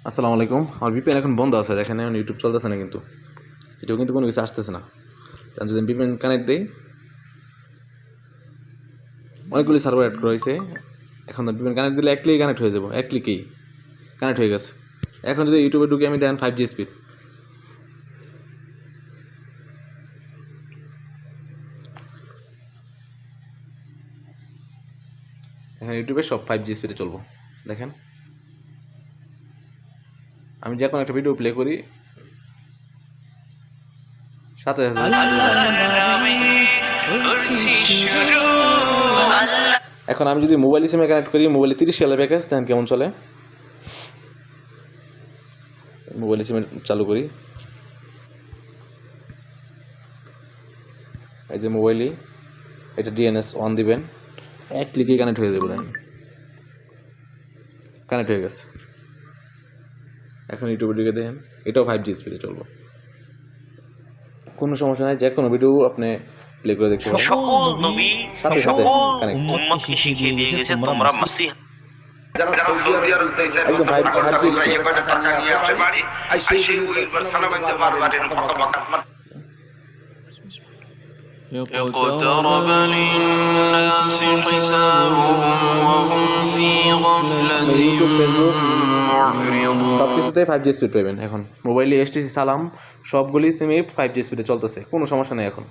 আসসালামু আলাইকুম। আমার ভিপিএন এখন বন্ধ আছে, দেখেন এখন ইউটিউব চলতেছে না, কিন্তু এটাও কিন্তু কোনো কিছু আসতেছে না। কারণ যদি ভিপিএন কানেক্ট দিই, অনেকগুলি সার্ভার অ্যাড করা হয়েছে। এখন ভিপিএন কানেক্ট দিলে এক ক্লিকে কানেক্ট হয়ে যাবো, এক ক্লিকেই কানেক্ট হয়ে গেছে। এখন যদি ইউটিউবে ঢুকে আমি দেখেন 5G স্পিড, এখন ইউটিউবে সব 5G স্পিডে চলবো। দেখেন আমি যে কোনো একটা ভিডিও প্লে করি, সাথে সাথে এখন আমি যদি মোবাইল সিমে কানেক্ট করি, মোবাইলে 30 সালের প্যাকেজ, দেখেন কেমন চলে। মোবাইল সিমে চালু করি, এই যে মোবাইলই, এটা DNS 1 দিবেন, এক ক্লিকেই কানেক্ট হয়ে যাবে। দেখেন কানেক্ট হয়ে গেছে। এখন ইউটিউবে ঢুকে দেখেন, এটাও 5G স্পিডে চলবো, কোনো সমস্যা নাই। যে কোনো ভিডিও আপনি প্লে করে দেখতে পারেন, সাথে সাথে কানেক্ট। উম্মতকে শিখিয়ে দিয়ে গেছে তোমরা মাসিহ যারা সৌদি আরব একদম 5G স্পিড। টাকা নিয়ে আসে বাড়ি আইসে একবার সালাম দিতে পারবেন ফকাফকা اقترب للناس حسابهم وهم في غفلة ইউটিউব, ফেসবুক معرضون সব কিছুতেই 5G স্পিড পাবেন। এখন মোবাইলে STC সালাম সবগুলি সিমে 5G স্পিডে চলতেছে, কোনো সমস্যা নেই এখন।